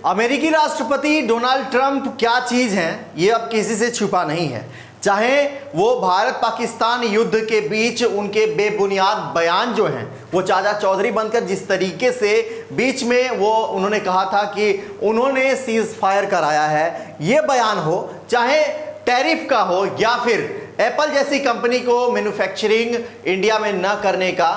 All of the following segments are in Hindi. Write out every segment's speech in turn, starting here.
अमेरिकी राष्ट्रपति डोनाल्ड ट्रंप क्या चीज हैं ये अब किसी से छुपा नहीं है। चाहे वो भारत पाकिस्तान युद्ध के बीच उनके बेबुनियाद बयान जो हैं, वो चाचा चौधरी बनकर जिस तरीके से बीच में वो उन्होंने कहा था कि उन्होंने सीज फायर कराया है, ये बयान हो, चाहे टैरिफ का हो या फिर एप्पल जैसी कंपनी को मैन्युफैक्चरिंग इंडिया में न करने का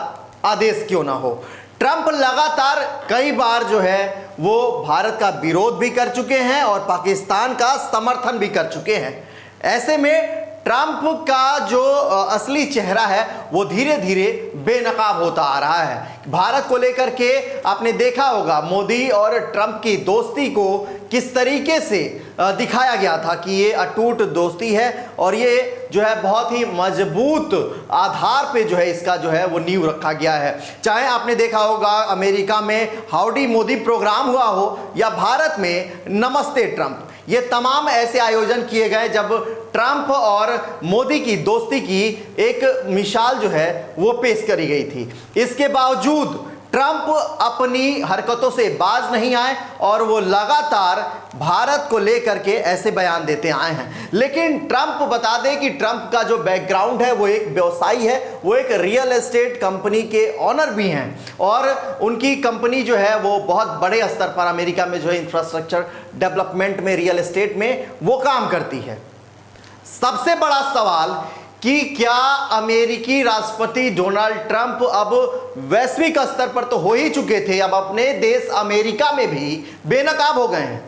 आदेश क्यों ना हो, ट्रंप लगातार कई बार जो है वो भारत का विरोध भी कर चुके हैं और पाकिस्तान का समर्थन भी कर चुके हैं। ऐसे में ट्रंप का जो असली चेहरा है वो धीरे धीरे बेनकाब होता आ रहा है। भारत को लेकर के आपने देखा होगा मोदी और ट्रंप की दोस्ती को किस तरीके से दिखाया गया था कि ये अटूट दोस्ती है और ये जो है बहुत ही मजबूत आधार पे जो है इसका जो है वो नींव रखा गया है। चाहे आपने देखा होगा अमेरिका में हाउडी मोदी प्रोग्राम हुआ हो या भारत में नमस्ते ट्रंप, ये तमाम ऐसे आयोजन किए गए जब ट्रंप और मोदी की दोस्ती की एक मिसाल जो है वो पेश करी गई थी। इसके बावजूद ट्रंप अपनी हरकतों से बाज नहीं आए और वो लगातार भारत को लेकर के ऐसे बयान देते आए हैं। लेकिन ट्रंप बता दें कि ट्रंप का जो बैकग्राउंड है वो एक व्यवसायी है, वो एक रियल एस्टेट कंपनी के ऑनर भी हैं और उनकी कंपनी जो है वो बहुत बड़े स्तर पर अमेरिका में जो है इंफ्रास्ट्रक्चर डेवलपमेंट में, रियल एस्टेट में वो काम करती है। सबसे बड़ा सवाल कि क्या अमेरिकी राष्ट्रपति डोनाल्ड ट्रंप अब वैश्विक स्तर पर तो हो ही चुके थे, अब अपने देश अमेरिका में भी बेनकाब हो गए हैं।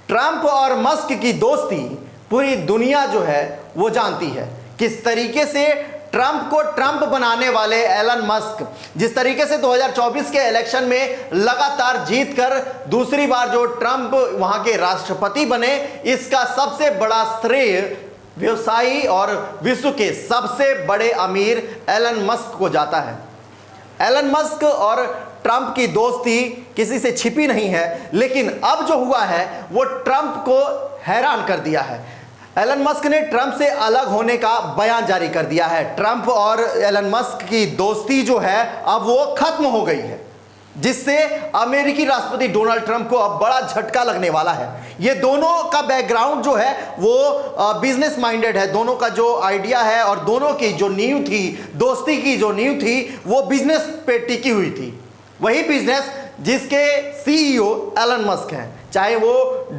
ट्रंप और मस्क की दोस्ती पूरी दुनिया जो है वो जानती है। किस तरीके से ट्रंप को ट्रंप बनाने वाले एलन मस्क जिस तरीके से 2024 के इलेक्शन में लगातार जीत कर दूसरी बार जो ट्रंप वहां के राष्ट्रपति बने, इसका सबसे बड़ा श्रेय व्यवसायी और विश्व के सबसे बड़े अमीर एलन मस्क को जाता है। एलन मस्क और ट्रंप की दोस्ती किसी से छिपी नहीं है, लेकिन अब जो हुआ है वो ट्रंप को हैरान कर दिया है। एलन मस्क ने ट्रंप से अलग होने का बयान जारी कर दिया है। ट्रंप और एलन मस्क की दोस्ती जो है अब वो खत्म हो गई है, जिससे अमेरिकी राष्ट्रपति डोनाल्ड ट्रंप को अब बड़ा झटका लगने वाला है। ये दोनों का बैकग्राउंड जो है वो बिजनेस माइंडेड है, दोनों का जो आइडिया है और दोनों की जो नींव थी, दोस्ती की जो नींव थी, वो बिजनेस पे टिकी हुई थी। वही बिजनेस जिसके सीईओ एलन मस्क हैं, चाहे वो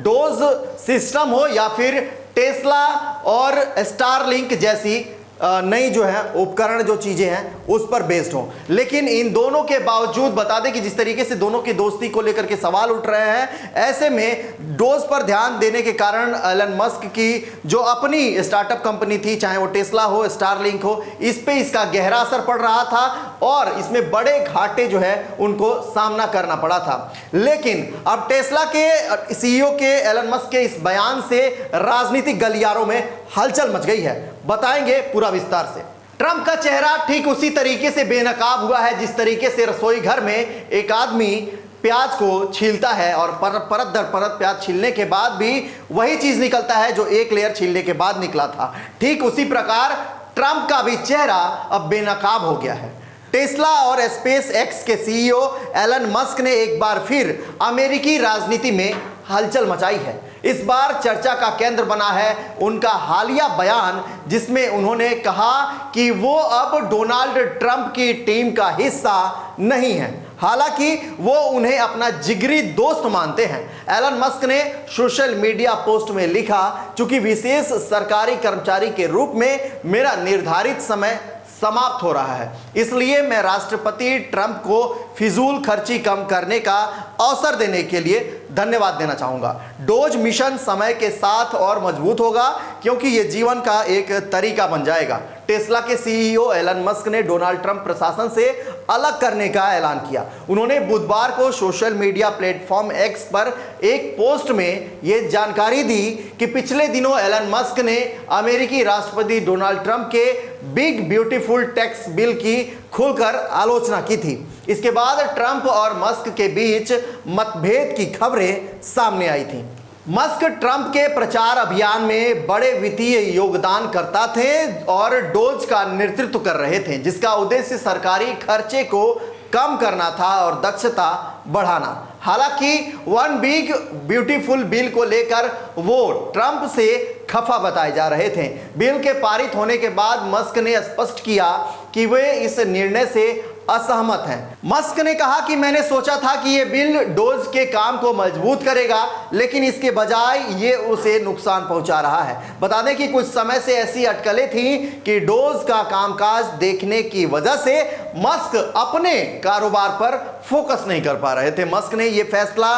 डोज सिस्टम हो या फिर टेस्ला और स्टारलिंक जैसी नई जो है उपकरण जो चीजें हैं उस पर बेस्ड हो। लेकिन इन दोनों के बावजूद बता दें कि जिस तरीके से दोनों की दोस्ती को लेकर के सवाल उठ रहे हैं, ऐसे में डोज पर ध्यान देने के कारण एलन मस्क की जो अपनी स्टार्टअप कंपनी थी, चाहे वो टेस्ला हो, स्टारलिंक हो, इस पे इसका गहरा असर पड़ रहा था और इसमें बड़े घाटे जो है उनको सामना करना पड़ा था। लेकिन अब टेस्ला के सीईओ के एलन मस्क के इस बयान से राजनीतिक गलियारों में हलचल मच गई है। बताएंगे पूरा विस्तार से। ट्रंप का चेहरा ठीक उसी तरीके से बेनकाब हुआ है जिस तरीके से रसोई घर में एक आदमी प्याज को छीलता है और परत दर परत प्याज छीलने के बाद भी वही चीज निकलता है जो एक लेयर छीलने के बाद निकला था। ठीक उसी प्रकार ट्रंप का भी चेहरा अब बेनकाब हो गया है। टेस्ला और स्पेस एक्स के सीईओ एलन मस्क ने एक बार फिर अमेरिकी राजनीति में हलचल मचाई है। इस बार चर्चा का केंद्र बना है उनका हालिया बयान, जिसमें उन्होंने कहा कि वो अब डोनाल्ड ट्रंप की टीम का हिस्सा नहीं है, हालांकि वो उन्हें अपना जिगरी दोस्त मानते हैं। एलन मस्क ने सोशल मीडिया पोस्ट में लिखा, चूंकि विशेष सरकारी कर्मचारी के रूप में मेरा निर्धारित समय समाप्त हो रहा है, इसलिए मैं राष्ट्रपति ट्रंप को फिजूल खर्ची कम करने का अवसर देने के लिए धन्यवाद देना चाहूंगा। डोज मिशन समय के साथ और मजबूत होगा क्योंकि ये जीवन का एक तरीका बन जाएगा। टेस्ला के सीईओ एलन मस्क ने डोनाल्ड ट्रंप प्रशासन से अलग करने का ऐलान किया। उन्होंने बुधवार को सोशल मीडिया प्लेटफॉर्म एक्स पर एक पोस्ट में ये जानकारी दी कि पिछले दिनों एलन मस्क ने अमेरिकी राष्ट्रपति डोनाल्ड ट्रंप के बिग ब्यूटीफुल टैक्स बिल की खुलकर आलोचना की थी। इसके बाद ट्रंप और मस्क के बीच मतभेद की खबरें सामने आई थी। मस्क ट्रंप के प्रचार अभियान में बड़े वित्तीय योगदान करता थे और डोज का नेतृत्व कर रहे थे, जिसका उद्देश्य सरकारी खर्चे को कम करना था और दक्षता बढ़ाना। हालांकि वन बिग ब्यूटीफुल बिल को लेकर वो ट्रंप से खफा बताए जा रहे थे। बिल के पारित होने के बाद मस्क ने स्पष्ट किया कि वे इस निर्णय से असहमत हैं। मस्क ने कहा कि मैंने सोचा था कि यह बिल डोज के काम को मजबूत करेगा, लेकिन इसके बजाय ये उसे नुकसान पहुंचा रहा है। बता दें कि कुछ समय से ऐसी अटकलें थीं कि डोज का कामकाज देखने की वजह से मस्क अपने कारोबार पर फोकस नहीं कर पा रहे थे। मस्क ने यह फैसला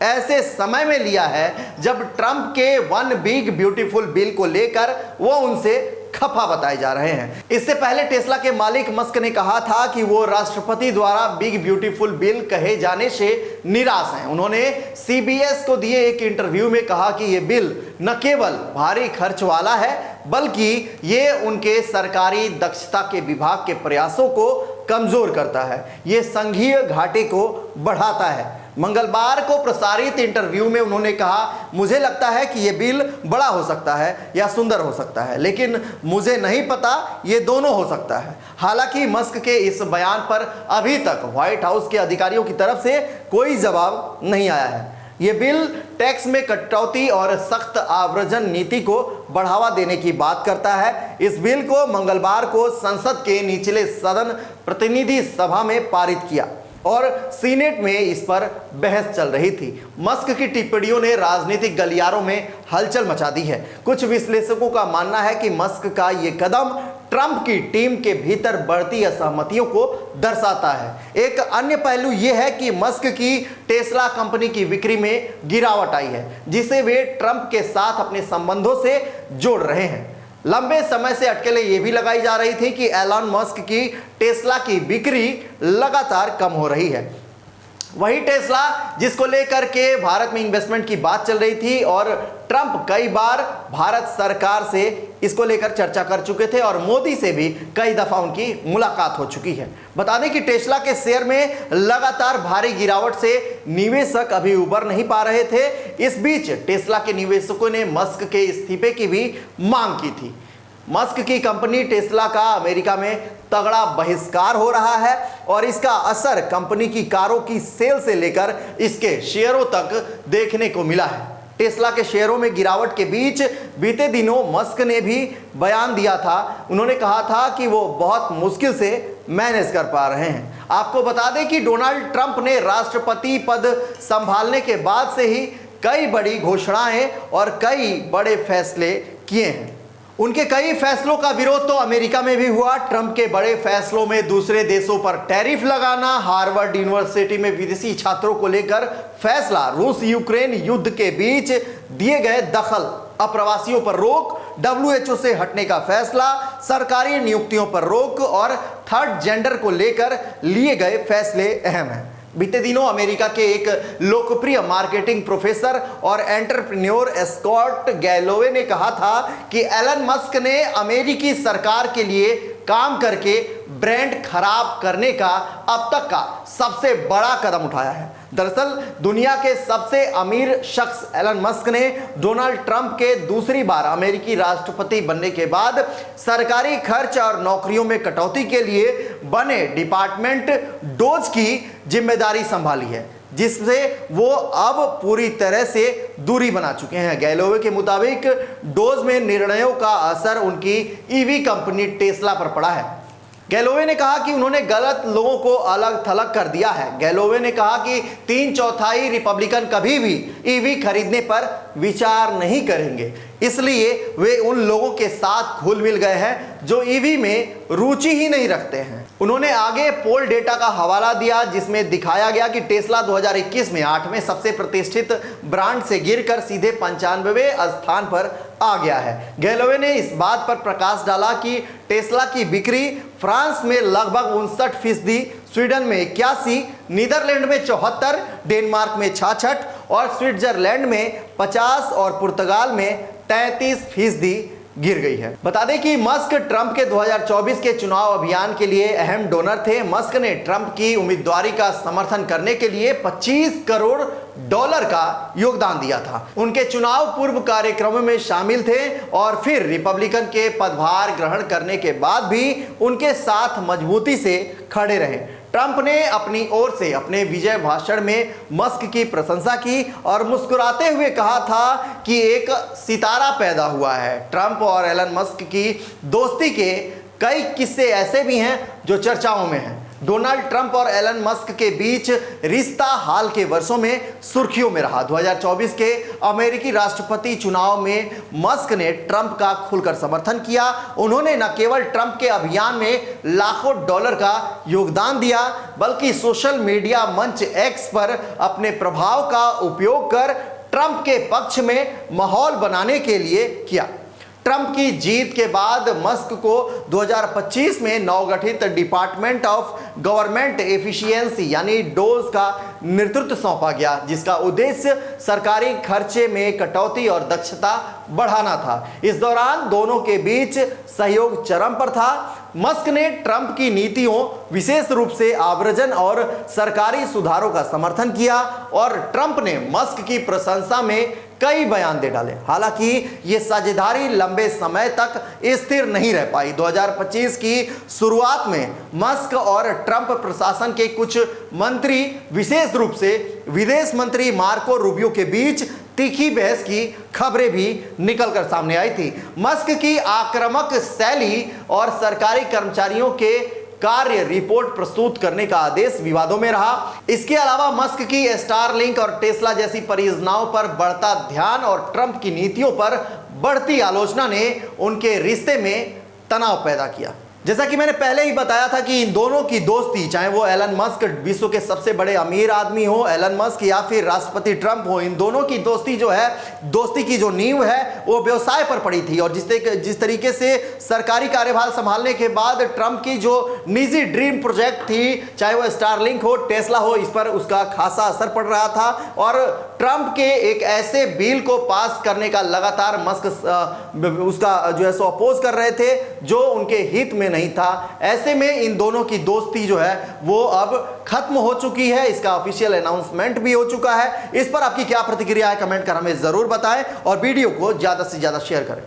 ऐसे समय में लिया है जब ट्रंप के वन बिग ब्यूटीफुल बिल को लेकर वो उनसे खफा बताए जा रहे हैं। इससे पहले टेस्ला के मालिक मस्क ने कहा था कि वो राष्ट्रपति द्वारा बिग ब्यूटीफुल बिल कहे जाने से निराश हैं। उन्होंने CBS को दिए एक इंटरव्यू में कहा कि ये बिल न केवल भारी खर्च वाला है, बल्कि ये उनके सरकारी दक्षता के विभाग के प्रयासों को कमजोर करता है, ये संघीय घाटे को बढ़ाता है। मंगलवार को प्रसारित इंटरव्यू में उन्होंने कहा, मुझे लगता है कि यह बिल बड़ा हो सकता है या सुंदर हो सकता है, लेकिन मुझे नहीं पता, ये दोनों हो सकता है। हालांकि मस्क के इस बयान पर अभी तक व्हाइट हाउस के अधिकारियों की तरफ से कोई जवाब नहीं आया है। यह बिल टैक्स में कटौती और सख्त आव्रजन नीति को बढ़ावा देने की बात करता है। इस बिल को मंगलवार को संसद के निचले सदन प्रतिनिधि सभा में पारित किया और सीनेट में इस पर बहस चल रही थी। मस्क की टिप्पणियों ने राजनीतिक गलियारों में हलचल मचा दी है। कुछ विश्लेषकों का मानना है कि मस्क का ये कदम ट्रंप की टीम के भीतर बढ़ती असहमतियों को दर्शाता है। एक अन्य पहलू यह है कि मस्क की टेस्ला कंपनी की बिक्री में गिरावट आई है, जिसे वे ट्रंप के साथ अपने संबंधों से जोड़ रहे हैं। लंबे समय से अटकलें ये भी लगाई जा रही थी कि एलन मस्क की टेस्ला की बिक्री लगातार कम हो रही है। वही टेस्ला जिसको लेकर के भारत में इन्वेस्टमेंट की बात चल रही थी और ट्रंप कई बार भारत सरकार से इसको लेकर चर्चा कर चुके थे और मोदी से भी कई दफा उनकी मुलाकात हो चुकी है। बता दें कि टेस्ला के शेयर में लगातार भारी गिरावट से निवेशक अभी उबर नहीं पा रहे थे। इस बीच टेस्ला के निवेशकों ने मस्क के इस्तीफे की भी मांग की थी। मस्क की कंपनी टेस्ला का अमेरिका में तगड़ा बहिष्कार हो रहा है और इसका असर कंपनी की कारों की सेल से लेकर इसके शेयरों तक देखने को मिला है। टेस्ला के शेयरों में गिरावट के बीच बीते दिनों मस्क ने भी बयान दिया था। उन्होंने कहा था कि वो बहुत मुश्किल से मैनेज कर पा रहे हैं। आपको बता दें कि डोनाल्ड ट्रंप ने राष्ट्रपति पद संभालने के बाद से ही कई बड़ी घोषणाएं और कई बड़े फैसले किए हैं। उनके कई फैसलों का विरोध तो अमेरिका में भी हुआ। ट्रंप के बड़े फैसलों में दूसरे देशों पर टैरिफ लगाना, हार्वर्ड यूनिवर्सिटी में विदेशी छात्रों को लेकर फैसला, रूस यूक्रेन युद्ध के बीच दिए गए दखल, अप्रवासियों पर रोक, WHO से हटने का फैसला, सरकारी नियुक्तियों पर रोक और थर्ड जेंडर को लेकर लिए गए फैसले अहम हैं। बीते दिनों अमेरिका के एक लोकप्रिय मार्केटिंग प्रोफेसर और एंटरप्रेन्योर स्कॉट गैलोवे ने कहा था कि एलन मस्क ने अमेरिकी सरकार के लिए काम करके ब्रांड खराब करने का अब तक का सबसे बड़ा कदम उठाया है। दरअसल दुनिया के सबसे अमीर शख्स एलन मस्क ने डोनाल्ड ट्रंप के दूसरी बार अमेरिकी राष्ट्रपति बनने के बाद सरकारी खर्च और नौकरियों में कटौती के लिए बने डिपार्टमेंट डोज की जिम्मेदारी संभाली है, जिससे वो अब पूरी तरह से दूरी बना चुके हैं। गैलोवे के मुताबिक डोज में निर्णयों का असर उनकी ईवी कंपनी टेस्ला पर पड़ा है। गैलोवे ने कहा कि उन्होंने गलत लोगों को अलग थलग कर दिया है। गैलोवे ने कहा कि 3/4 रिपब्लिकन कभी भी ईवी खरीदने पर विचार नहीं करेंगे, इसलिए वे उन लोगों के साथ घुल मिल गए हैं जो ईवी में रुचि ही नहीं रखते हैं। उन्होंने आगे पोल डेटा का हवाला दिया जिसमें दिखाया गया कि टेस्ला 2021 में 8वें सबसे प्रतिष्ठित ब्रांड से गिरकर सीधे 95वें स्थान पर आ गया है। गैलोवे ने इस बात पर प्रकाश डाला कि टेस्ला की बिक्री फ्रांस में लगभग 59%, स्वीडन में 81%, नीदरलैंड में 74%, डेनमार्क में 66% और स्विट्जरलैंड में 50% और पुर्तगाल में 33% गिर गई है। बता दें कि मस्क ट्रंप के 2024 के चुनाव अभियान के लिए अहम डोनर थे। मस्क ने ट्रंप की उम्मीदवारी का समर्थन करने के लिए $25 करोड़ का योगदान दिया था। उनके चुनाव पूर्व कार्यक्रमों में शामिल थे और फिर रिपब्लिकन के पदभार ग्रहण करने के बाद भी उनके साथ मजबूती से खड़े रहे। ट्रंप ने अपनी ओर से अपने विजय भाषण में मस्क की प्रशंसा की और मुस्कुराते हुए कहा था कि एक सितारा पैदा हुआ है। ट्रंप और एलन मस्क की दोस्ती के कई किस्से ऐसे भी हैं जो चर्चाओं में हैं। डोनाल्ड ट्रंप और एलन मस्क के बीच रिश्ता हाल के वर्षों में सुर्खियों में रहा। 2024 के अमेरिकी राष्ट्रपति चुनाव में मस्क ने ट्रंप का खुलकर समर्थन किया। उन्होंने न केवल ट्रंप के अभियान में लाखों डॉलर का योगदान दिया, बल्कि सोशल मीडिया मंच एक्स पर अपने प्रभाव का उपयोग कर ट्रंप के पक्ष में माहौल बनाने के लिए किया। ट्रंप की जीत के बाद मस्क को 2025 में नवगठित डिपार्टमेंट ऑफ गवर्नमेंट एफिशिएंसी यानी डोज का नेतृत्व सौंपा गया, जिसका उद्देश्य सरकारी खर्चे में कटौती और दक्षता बढ़ाना था। इस दौरान दोनों के बीच सहयोग चरम पर था। मस्क ने ट्रंप की नीतियों, विशेष रूप से आव्रजन और सरकारी सुधारों का समर्थन किया और ट्रंप ने मस्क की प्रशंसा में कई बयान दे डाले। हालांकि ये साझेदारी लंबे समय तक स्थिर नहीं रह पाई। 2025 की शुरुआत में मस्क और ट्रंप प्रशासन के कुछ मंत्री, विशेष रूप से विदेश मंत्री मार्को रूबियो के बीच तीखी बहस की खबरें भी निकलकर सामने आई थी। मस्क की आक्रामक शैली और सरकारी कर्मचारियों के कार्य रिपोर्ट प्रस्तुत करने का आदेश विवादों में रहा। इसके अलावा मस्क की स्टारलिंक और टेस्ला जैसी परियोजनाओं पर बढ़ता ध्यान और ट्रंप की नीतियों पर बढ़ती आलोचना ने उनके रिश्ते में तनाव पैदा किया। जैसा कि मैंने पहले ही बताया था कि इन दोनों की दोस्ती, चाहे वो एलन मस्क विश्व के सबसे बड़े अमीर आदमी हो, एलन मस्क, या फिर राष्ट्रपति ट्रंप हो, इन दोनों की दोस्ती जो है, दोस्ती की जो नींव है वो व्यवसाय पर पड़ी थी। और जिस तरीके से सरकारी कार्यभार संभालने के बाद ट्रंप की जो निजी ड्रीम प्रोजेक्ट थी, चाहे वो स्टारलिंक हो, टेस्ला हो, इस पर उसका खासा असर पड़ रहा था। और ट्रंप के एक ऐसे बिल को पास करने का लगातार मस्क उसका जो है सो अपोज कर रहे थे जो उनके हित में नहीं था। ऐसे में इन दोनों की दोस्ती जो है वो अब खत्म हो चुकी है। इसका ऑफिशियल अनाउंसमेंट भी हो चुका है। इस पर आपकी क्या प्रतिक्रिया है, कमेंट कर हमें जरूर बताएं और वीडियो को ज्यादा से ज्यादा शेयर करें।